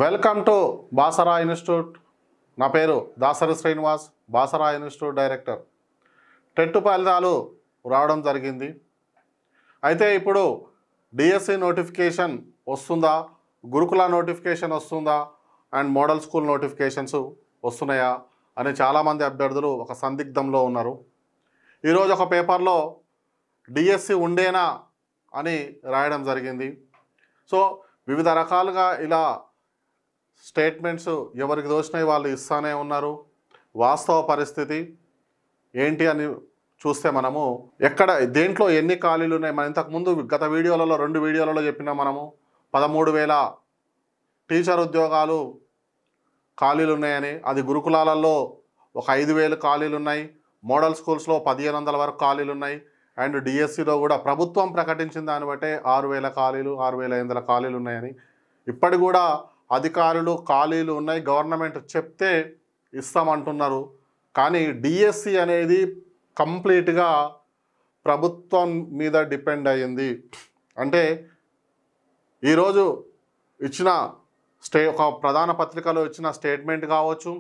Welcome to Basara institute. నా పేరు Dasari Srinivas, Basara institute director. TET ఫలితాలు రావడం జరిగింది. అయితే ఇప్పుడు డిఎస్సి నోటిఫికేషన్ వస్తుందా, గురుకుల నోటిఫికేషన్ వస్తుందా, అండ్ మోడల్ స్కూల్ నోటిఫికేషన్స్ వస్తున్నాయా అని చాలామంది అభ్యర్థులు ఒక సందిగ్ధంలో ఉన్నారు. ఈరోజు ఒక పేపర్లో డిఎస్సి ఉండేనా అని రాయడం జరిగింది. సో వివిధ రకాలుగా ఇలా స్టేట్మెంట్స్ ఎవరికి దోచినాయి వాళ్ళు ఇస్తానే ఉన్నారు. వాస్తవ పరిస్థితి ఏంటి అని చూస్తే మనము ఎక్కడ దేంట్లో ఎన్ని ఖాళీలు ఉన్నాయి, మనం ఇంతకుముందు గత వీడియోలలో 2 వీడియోలలో చెప్పినా మనము 13,000 టీచర్ ఉద్యోగాలు ఖాళీలు ఉన్నాయని. అది గురుకులాలలో ఒక 5,000 ఖాళీలు ఉన్నాయి, మోడల్ స్కూల్స్లో 1,500 వరకు ఖాళీలు ఉన్నాయి, అండ్ డిఎస్సిలో కూడా ప్రభుత్వం ప్రకటించిన దాన్ని బట్టే 6,000 ఖాళీలు 6,500 ఖాళీలు ఉన్నాయని. ఇప్పటి కూడా అధికారులు ఖాళీలు ఉన్నాయి, గవర్నమెంట్ చెప్తే ఇస్తామంటున్నారు. కానీ డిఎస్సి అనేది కంప్లీట్గా ప్రభుత్వం మీద డిపెండ్ అయ్యింది. అంటే ఈరోజు ఇచ్చిన ఒక ప్రధాన పత్రికలో ఇచ్చిన స్టేట్మెంట్ కావచ్చు,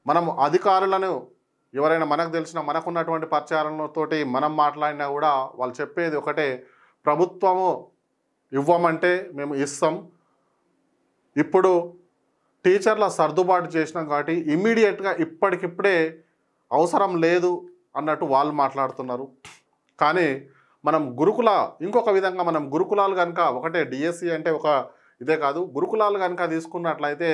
మనం అధికారులను ఎవరైనా మనకు తెలిసిన మనకున్నటువంటి పరిచయాలతోటి మనం మాట్లాడినా కూడా వాళ్ళు చెప్పేది ఒకటే, ప్రభుత్వము ఇవ్వమంటే మేము ఇస్తాం, ఇప్పుడు టీచర్ల సర్దుబాటు చేసినాం కాబట్టి ఇమ్మీడియట్గా ఇప్పటికిప్పుడే అవసరం లేదు అన్నట్టు వాళ్ళు మాట్లాడుతున్నారు. కానీ మనం ఇంకొక విధంగా మనం గురుకులాలు కనుక ఒకటే డిఎస్సి అంటే ఒక ఇదే కాదు, గురుకులాలు కనుక తీసుకున్నట్లయితే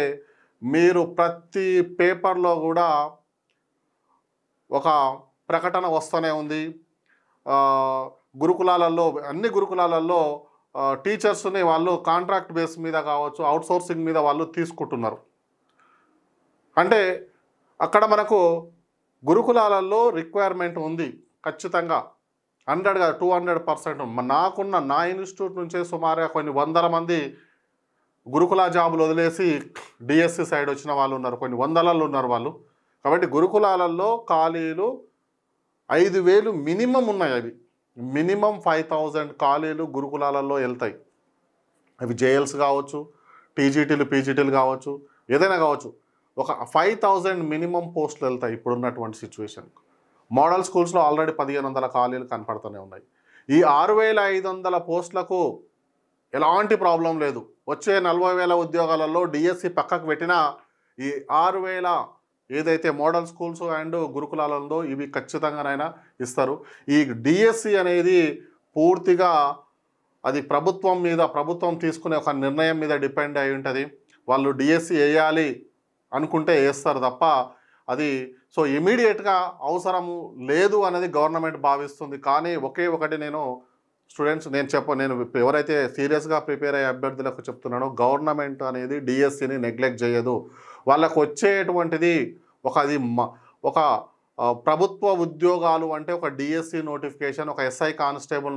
మీరు ప్రతి పేపర్లో కూడా ఒక ప్రకటన వస్తూనే ఉంది. గురుకులాలలో అన్ని గురుకులాలలో టీచర్స్ని వాళ్ళు కాంట్రాక్ట్ బేస్ మీద కావచ్చు, అవుట్సోర్సింగ్ మీద వాళ్ళు తీసుకుంటున్నారు. అంటే అక్కడ మనకు గురుకులాలలో రిక్వైర్మెంట్ ఉంది ఖచ్చితంగా 100 కాదు 200%. నా ఇన్స్టిట్యూట్ నుంచే సుమారుగా కొన్ని వందల మంది గురుకుల జాబులు వదిలేసి డిఎస్సి సైడ్ వచ్చిన వాళ్ళు ఉన్నారు, కొన్ని వందలలో ఉన్నారు వాళ్ళు. కాబట్టి గురుకులాలలో ఖాళీలు 5,000 మినిమం ఉన్నాయి. అవి మినిమం 5,000 ఖాళీలు గురుకులాలలో వెళ్తాయి. అవి జేఎల్స్ కావచ్చు, టీజీటీలు పీజీటీలు కావచ్చు, ఏదైనా కావచ్చు. ఒక 5,000 మినిమం పోస్టులు వెళ్తాయి ఇప్పుడున్నటువంటి సిచ్యువేషన్. మోడల్ స్కూల్స్లో ఆల్రెడీ 1,500 ఖాళీలు కనపడుతూనే ఉన్నాయి. ఈ 6,500 పోస్టులకు ఎలాంటి ప్రాబ్లం లేదు. వచ్చే 40,000 ఉద్యోగాలలో డిఎస్సి పక్కకు పెట్టినా ఈ 6,000 ఏదైతే మోడల్ స్కూల్స్ అండ్ గురుకులాలలో ఇవి ఖచ్చితంగానైనా ఇస్తారు. ఈ డిఎస్సి అనేది పూర్తిగా అది ప్రభుత్వం తీసుకునే ఒక నిర్ణయం మీద డిపెండ్ అయి ఉంటుంది. వాళ్ళు డిఎస్సి వేయాలి అనుకుంటే వేస్తారు తప్ప అది సో ఇమీడియట్గా అవసరము లేదు అనేది గవర్నమెంట్ భావిస్తుంది. కానీ ఒకటి నేను ఎవరైతే సీరియస్గా ప్రిపేర్ అయ్యే అభ్యర్థులకు చెప్తున్నానో, గవర్నమెంట్ అనేది డిఎస్సిని నెగ్లెక్ట్ చేయదు. వాళ్ళకు వచ్చేటువంటిది ఒక ప్రభుత్వ ఉద్యోగాలు అంటే ఒక డిఎస్సి నోటిఫికేషన్, ఒక SI constable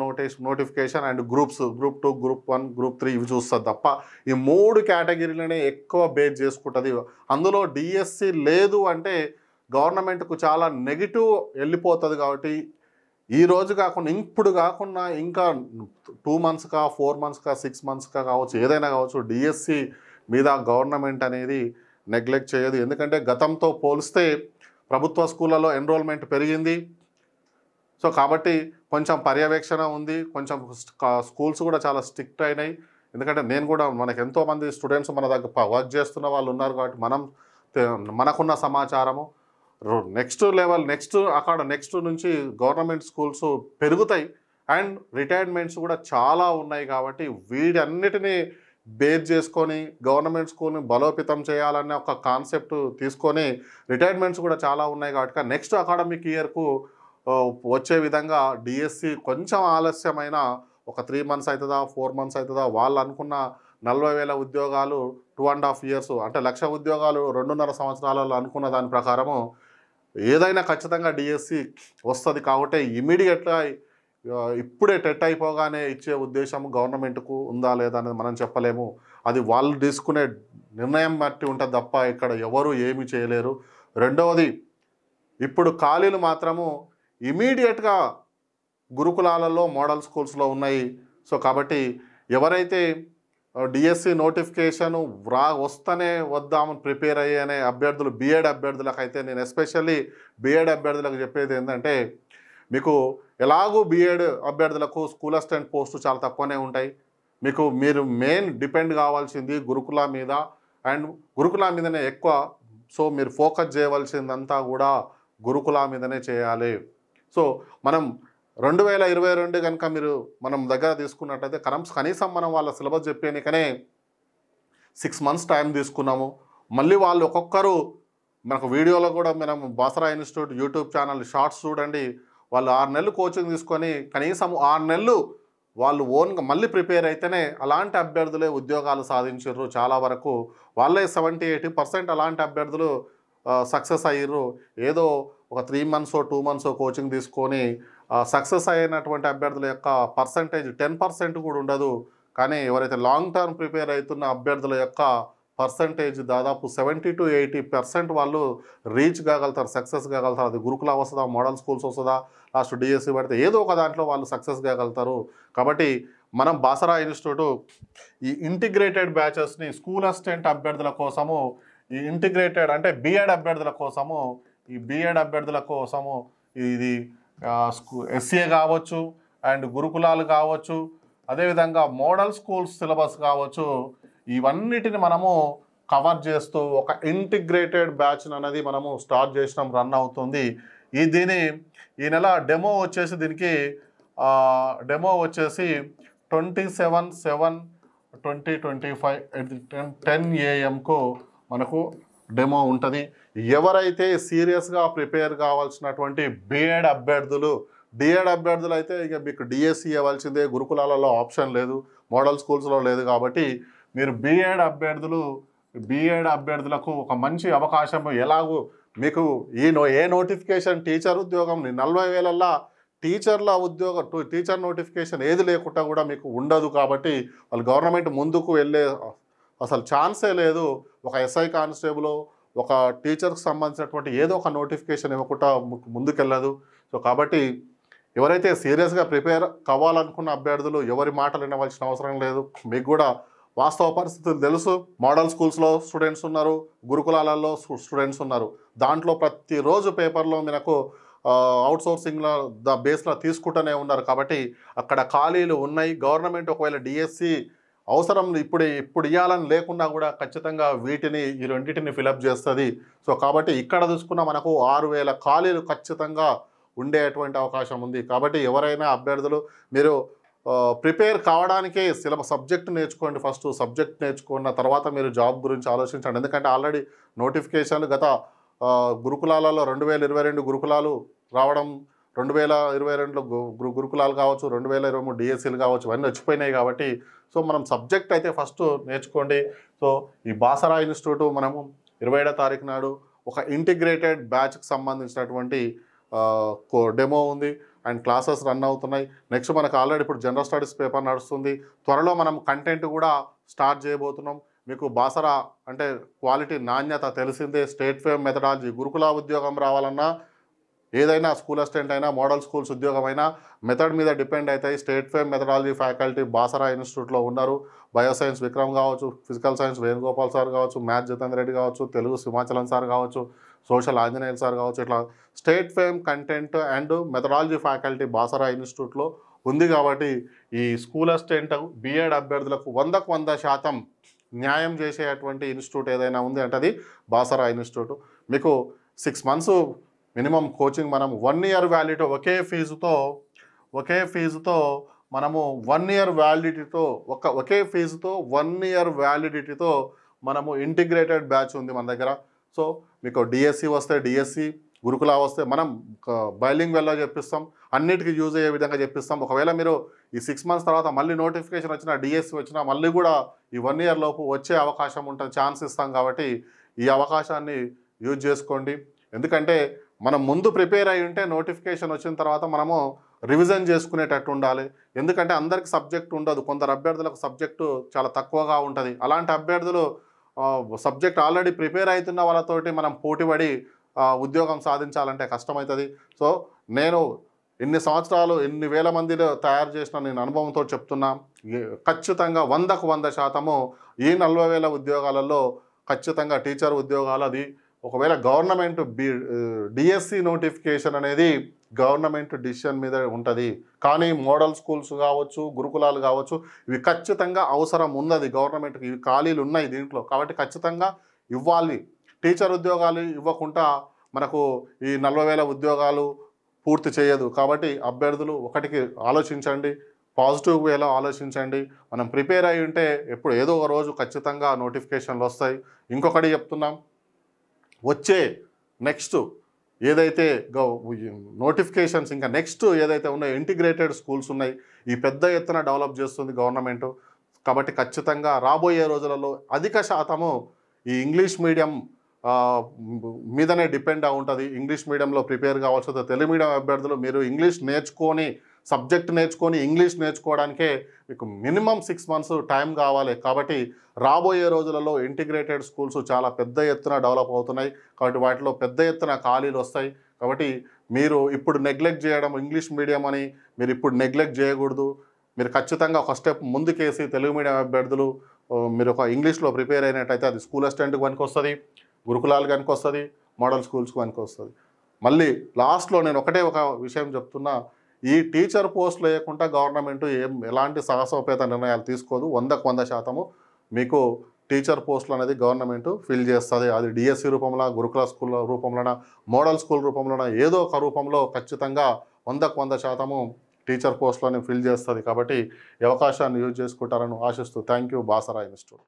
notification and group 2, group 1, group 3 ఇవి చూస్తుంది తప్ప ఈ 3 కేటగిరీలనే ఎక్కువ బేస్ చేసుకుంటుంది. అందులో డిఎస్సి లేదు అంటే గవర్నమెంట్కు చాలా నెగిటివ్ వెళ్ళిపోతుంది. కాబట్టి ఈ రోజు కాకుండా ఇప్పుడు కాకుండా ఇంకా 2 మంత్స్కా 4 మంత్స్కా 6 మంత్స్కా కావచ్చు, ఏదైనా కావచ్చు, డిఎస్సి మీద గవర్నమెంట్ అనేది నెగ్లెక్ట్ చేయదు. ఎందుకంటే గతంతో పోలిస్తే ప్రభుత్వ స్కూళ్ళలో ఎన్రోల్మెంట్ పెరిగింది. సో కాబట్టి కొంచెం పర్యవేక్షణ ఉంది, కొంచెం స్కూల్స్ కూడా చాలా స్ట్రిక్ట్ అయినాయి. ఎందుకంటే నేను కూడా మనకు ఎంతోమంది స్టూడెంట్స్ మన దగ్గర వర్క్ చేస్తున్న వాళ్ళు ఉన్నారు. కాబట్టి మనకున్న సమాచారము నెక్స్ట్ నుంచి గవర్నమెంట్ స్కూల్స్ పెరుగుతాయి అండ్ రిటైర్మెంట్స్ కూడా చాలా ఉన్నాయి. కాబట్టి వీటన్నిటినీ బేస్ చేసుకొని గవర్నమెంట్ స్కూల్ని బలోపేతం చేయాలనే ఒక కాన్సెప్ట్ తీసుకొని రిటైర్మెంట్స్ కూడా చాలా ఉన్నాయి. కాబట్టి నెక్స్ట్ అకాడమిక్ ఇయర్కు వచ్చే విధంగా డిఎస్సి కొంచెం ఆలస్యమైన ఒక 3 మంత్స్ అవుతుందా 4 మంత్స్ అవుతుందా, వాళ్ళు అనుకున్న 40,000 ఉద్యోగాలు 2.5 years అంటే 1,00,000 ఉద్యోగాలు 2.5 సంవత్సరాలలో అనుకున్న దాని ప్రకారము ఏదైనా ఖచ్చితంగా డిఎస్సి వస్తుంది. కాబట్టి ఇమీడియట్గా ఇప్పుడే టెట్ అయిపోగానే ఇచ్చే ఉద్దేశం గవర్నమెంట్కు ఉందా లేదా అనేది మనం చెప్పలేము. అది వాళ్ళు తీసుకునే నిర్ణయం బట్టి ఉంటుంది తప్ప ఇక్కడ ఎవరు ఏమి చేయలేరు. రెండవది, ఇప్పుడు ఖాళీలు మాత్రము ఇమీడియట్గా గురుకులాలలో మోడల్ స్కూల్స్లో ఉన్నాయి. సో కాబట్టి ఎవరైతే డిఎస్సి నోటిఫికేషన్ వస్తేనే వద్దామని ప్రిపేర్ అయ్యే అభ్యర్థులు బీఎడ్ అభ్యర్థులకు అయితే నేను ఎస్పెషల్లీ బీఎడ్ అభ్యర్థులకు చెప్పేది ఏంటంటే, మీకు ఎలాగూ బీఎడ్ అభ్యర్థులకు స్కూల్ అసిస్టెంట్ పోస్టు చాలా తక్కువనే ఉంటాయి. మీరు మెయిన్ డిపెండ్ కావాల్సింది గురుకుల మీద అండ్ గురుకుల మీదనే ఎక్కువ. సో మీరు ఫోకస్ చేయవలసిందంతా కూడా గురుకుల మీదనే చేయాలి. సో మనం 2022 కనుక మనం దగ్గర తీసుకున్నట్టయితే కనీసం మనం వాళ్ళ సిలబస్ చెప్పేనికనే 6 months టైం తీసుకున్నాము. మళ్ళీ వాళ్ళు ఒక్కొక్కరు మనకు వీడియోలో కూడా మనం Basara institute YouTube channel shorts చూడండి. వాళ్ళు 6 నెలలు కోచింగ్ తీసుకొని కనీసం 6 నెలలు వాళ్ళు ఓన్గా మళ్ళీ ప్రిపేర్ అయితేనే అలాంటి అభ్యర్థులే ఉద్యోగాలు సాధించారు. చాలా వరకు వాళ్ళే 70-80% అలాంటి అభ్యర్థులు సక్సెస్ అయ్యారు. ఏదో ఒక 3 months 2 months కోచింగ్ తీసుకొని సక్సెస్ అయినటువంటి అభ్యర్థుల యొక్క పర్సంటేజ్ 10% కూడా ఉండదు. కానీ ఎవరైతే లాంగ్ టర్మ్ ప్రిపేర్ అవుతున్న అభ్యర్థుల యొక్క పర్సంటేజ్ దాదాపు 70-80% వాళ్ళు రీచ్ కాగలుగుతారు, సక్సెస్ కాగలుగుతారు. అది గురుకుల వస్తుందా, మోడల్ స్కూల్స్ వస్తుందా, లాస్ట్ డిఎస్సి పడితే ఏదో ఒక దాంట్లో వాళ్ళు సక్సెస్ కాగలుగుతారు. కాబట్టి మనం బాసరా ఇన్స్టిట్యూట్ ఈ ఇంటిగ్రేటెడ్ బ్యాచెస్ని స్కూల్ అసిస్టెంట్ అభ్యర్థుల కోసము, ఈ ఇంటిగ్రేటెడ్ అంటే బీఎడ్ అభ్యర్థుల కోసము, ఈ బీఎడ్ అభ్యర్థుల కోసము ఇది ఎస్సీఏ కావచ్చు అండ్ గురుకులాలు కావచ్చు, అదేవిధంగా మోడల్ స్కూల్స్ సిలబస్ కావచ్చు, ఇవన్నిటిని మనము కవర్ చేస్తూ ఒక ఇంటిగ్రేటెడ్ బ్యాచ్ అనేది మనము స్టార్ట్ చేసినాం, రన్ అవుతుంది. ఈ నెల డెమో వచ్చేసి దీనికి డెమో వచ్చేసి 27/7/2025 10 AM మనకు డెమో ఉంటుంది. ఎవరైతే సీరియస్గా ప్రిపేర్ కావాల్సినటువంటి బీఎడ్ అభ్యర్థులు, డిఎడ్ అభ్యర్థులు అయితే ఇక మీకు డిఎస్సి ఇవ్వాల్సిందే, గురుకులాలలో ఆప్షన్ లేదు, మోడల్ స్కూల్స్లో లేదు. కాబట్టి మీరు బీఎడ్ అభ్యర్థులకు ఒక మంచి అవకాశం. ఎలాగూ మీకు ఏ నోటిఫికేషన్ టీచర్ ఉద్యోగం 40,000 టీచర్ నోటిఫికేషన్ ఏది లేకుండా కూడా మీకు ఉండదు. కాబట్టి వాళ్ళు గవర్నమెంట్ ముందుకు వెళ్ళే అసలు ఛాన్సే లేదు. ఒక ఎస్ఐ కానిస్టేబుల్, ఒక టీచర్కి సంబంధించినటువంటి ఏదో ఒక నోటిఫికేషన్ ఇవ్వకుండా ముందుకెళ్ళదు. సో కాబట్టి ఎవరైతే సీరియస్గా ప్రిపేర్ కావాలనుకున్న అభ్యర్థులు ఎవరి మాటలు వినవలసిన అవసరం లేదు. మీకు కూడా వాస్తవ పరిస్థితులు తెలుసు. మోడల్ స్కూల్స్లో స్టూడెంట్స్ ఉన్నారు, గురుకులాలలో స్టూడెంట్స్ ఉన్నారు. దాంట్లో ప్రతిరోజు పేపర్లో మనకు అవుట్సోర్సింగ్లో బేస్లో తీసుకుంటూనే ఉన్నారు. కాబట్టి అక్కడ ఖాళీలు ఉన్నాయి. గవర్నమెంట్ ఒకవేళ డిఎస్సి అవసరం ఇప్పుడు ఇవ్వాలని లేకున్నా కూడా ఖచ్చితంగా ఈ రెండింటిని ఫిలప్ చేస్తుంది. సో కాబట్టి ఇక్కడ చూసుకున్న మనకు 6,000 ఖాళీలు ఖచ్చితంగా ఉండేటువంటి అవకాశం ఉంది. కాబట్టి ఎవరైనా అభ్యర్థులు మీరు ప్రిపేర్ కావడానికే సబ్జెక్ట్ నేర్చుకోండి. ఫస్ట్ సబ్జెక్ట్ నేర్చుకున్న తర్వాత మీరు జాబ్ గురించి ఆలోచించండి. ఎందుకంటే ఆల్రెడీ నోటిఫికేషన్లు గత గురుకులాలలో 2022 గురుకులాలు రావడం, 2022లో గురుకులాలు కావచ్చు, 2023 డిఎస్సీలు కావచ్చు, ఇవన్నీ వచ్చిపోయినాయి. కాబట్టి సో మనం సబ్జెక్ట్ అయితే ఫస్ట్ నేర్చుకోండి. సో ఈ బాసరా ఇన్స్టిట్యూట్ మనము 27వ తారీఖు నాడు ఒక ఇంటిగ్రేటెడ్ బ్యాచ్కి సంబంధించినటువంటి డెమో ఉంది అండ్ క్లాసెస్ రన్ అవుతున్నాయి. నెక్స్ట్ మనకు ఆల్రెడీ ఇప్పుడు జనరల్ స్టడీస్ పేపర్ నడుస్తుంది. త్వరలో మనం కంటెంట్ కూడా స్టార్ట్ చేయబోతున్నాం. మీకు బాసరా అంటే క్వాలిటీ, నాణ్యత తెలిసిందే. స్టేట్ ఫేమ్ మెథడాలజీ, గురుకుల ఉద్యోగం రావాలన్నా ఏదైనా స్కూల్ అసిస్టెంట్ అయినా మోడల్ స్కూల్స్ ఉద్యోగం అయినా మెథడ్ మీద డిపెండ్ అవుతాయి. State fame methodology faculty Basara ఇన్స్టిట్యూట్లో ఉన్నారు. బయోసైన్స్ విక్రమ్ కావచ్చు, ఫిజికల్ సైన్స్ వేణుగోపాల్ సార్ కావచ్చు, మ్యాథ్స్ జితేంద్ర రెడ్డి కావచ్చు, తెలుగు సింహాచలం సార్ కావచ్చు, సోషల్ ఆంజనేయులు సార్ కావచ్చు, ఇట్లా state fame content and methodology faculty Basara ఇన్స్టిట్యూట్లో ఉంది. కాబట్టి ఈ స్కూల్ అసిస్టెంట్ బీఎడ్ అభ్యర్థులకు 100% న్యాయం చేసేటువంటి ఇన్స్టిట్యూట్ ఏదైనా ఉంది అంటే అది బాసరా ఇన్స్టిట్యూట్. మీకు 6 months మినిమం కోచింగ్, మనం 1 year వ్యాలిడిటీ, ఒకే ఫీజుతో మనము 1 year వ్యాలిడిటీతో ఒకే ఫీజుతో 1 year వ్యాలిడిటీతో మనము ఇంటిగ్రేటెడ్ బ్యాచ్ ఉంది మన దగ్గర. సో మీకు డిఎస్సి వస్తే డిఎస్సి, గురుకుల వస్తే మనం బైలింగ్ వెల్లో చెప్పిస్తాం, అన్నిటికీ యూజ్ అయ్యే విధంగా చెప్పిస్తాం. ఒకవేళ మీరు ఈ 6 months తర్వాత మళ్ళీ నోటిఫికేషన్ వచ్చినా, డిఎస్సి వచ్చినా మళ్ళీ కూడా ఈ 1 year లోపు వచ్చే అవకాశం ఉంటుంది, ఛాన్స్ ఇస్తాం. కాబట్టి ఈ అవకాశాన్ని యూజ్ చేసుకోండి. ఎందుకంటే మనం ముందు ప్రిపేర్ అయి ఉంటే నోటిఫికేషన్ వచ్చిన తర్వాత మనము రివిజన్ చేసుకునేటట్టు ఉండాలి. ఎందుకంటే అందరికి సబ్జెక్ట్ ఉండదు, కొందరు అభ్యర్థులకు సబ్జెక్టు చాలా తక్కువగా ఉంటుంది. అలాంటి అభ్యర్థులు సబ్జెక్ట్ ఆల్రెడీ ప్రిపేర్ అవుతున్న వాళ్ళతోటి మనం పోటీపడి ఉద్యోగం సాధించాలంటే కష్టమవుతుంది. సో నేను ఇన్ని సంవత్సరాలు ఎన్ని వేల మందిలో తయారు చేసిన నేను అనుభవంతో చెప్తున్నా. ఖచ్చితంగా 100కు 100% ఈ 40,000 ఉద్యోగాలలో ఖచ్చితంగా టీచర్ ఉద్యోగాలు అది ఒకవేళ గవర్నమెంట్ డిఎస్సి నోటిఫికేషన్ అనేది గవర్నమెంట్ డిసిషన్ మీద ఉంటుంది. కానీ మోడల్ స్కూల్స్ కావచ్చు, గురుకులాలు కావచ్చు, ఇవి ఖచ్చితంగా అవసరం ఉన్నది గవర్నమెంట్కి. ఇవి ఖాళీలు ఉన్నాయి దీంట్లో, కాబట్టి ఖచ్చితంగా ఇవ్వాలి. టీచర్ ఉద్యోగాలు ఇవ్వకుండా మనకు ఈ 40,000 ఉద్యోగాలు పూర్తి చేయదు. కాబట్టి అభ్యర్థులు ఒకటికి ఆలోచించండి, పాజిటివ్ వేలో ఆలోచించండి. మనం ప్రిపేర్ అయి ఉంటే ఎప్పుడు ఏదో ఒక రోజు ఖచ్చితంగా నోటిఫికేషన్లు వస్తాయి. ఇంకొకటి చెప్తున్నాం, వచ్చే నెక్స్ట్ ఏదైతే నోటిఫికేషన్స్ ఇంకా నెక్స్ట్ ఏదైతే ఉన్నాయో ఇంటిగ్రేటెడ్ స్కూల్స్ ఉన్నాయి, ఈ పెద్ద ఎత్తున డెవలప్ చేస్తుంది గవర్నమెంట్. కాబట్టి ఖచ్చితంగా రాబోయే రోజులలో అధిక శాతము ఈ ఇంగ్లీష్ మీడియం మీదనే డిపెండ్ అయి ఉంటుంది. ఇంగ్లీష్ మీడియంలో ప్రిపేర్ కావాల్సి వస్తుంది. తెలుగు మీడియం అభ్యర్థులు మీరు ఇంగ్లీష్ నేర్చుకొని, సబ్జెక్ట్ నేర్చుకొని ఇంగ్లీష్ నేర్చుకోవడానికే మీకు మినిమం 6 మంత్స్ టైం కావాలి. కాబట్టి రాబోయే రోజులలో ఇంటిగ్రేటెడ్ స్కూల్స్ చాలా పెద్ద ఎత్తున డెవలప్ అవుతున్నాయి. కాబట్టి వాటిలో పెద్ద ఎత్తున ఖాళీలు వస్తాయి. కాబట్టి మీరు ఇప్పుడు నెగ్లెక్ట్ చేయడం, ఇంగ్లీష్ మీడియం అని మీరు ఇప్పుడు నెగ్లెక్ట్ చేయకూడదు. మీరు ఖచ్చితంగా ఒక స్టెప్ ముందుకేసి తెలుగు మీడియం అభ్యర్థులు మీరు ఒక ఇంగ్లీష్లో ప్రిపేర్ అయినట్టయితే అది స్కూల్ అసిస్టెంట్కి పనికొస్తుంది, గురుకులాలు పనికొస్తుంది, మోడల్ స్కూల్స్కి పనికొస్తుంది. మళ్ళీ లాస్ట్లో నేను ఒకటే ఒక విషయం చెప్తున్నా, ఈ టీచర్ పోస్టులు వేయకుండా గవర్నమెంట్ ఎలాంటి సాహసోపేత నిర్ణయాలు తీసుకోదు. 100కు 100% మీకు టీచర్ పోస్టులు అనేది గవర్నమెంట్ ఫిల్ చేస్తుంది. అది డిఎస్సి రూపంలో, గురుకుల స్కూల్ రూపంలోన, మోడల్ స్కూల్ రూపంలోన, ఏదో ఒక రూపంలో ఖచ్చితంగా 100కు 100% టీచర్ పోస్టులని ఫిల్ చేస్తుంది. కాబట్టి ఈ అవకాశాన్ని యూజ్ చేసుకుంటారని ఆశిస్తూ థ్యాంక్ యూ. బాసరా ఇన్స్టిట్యూట్.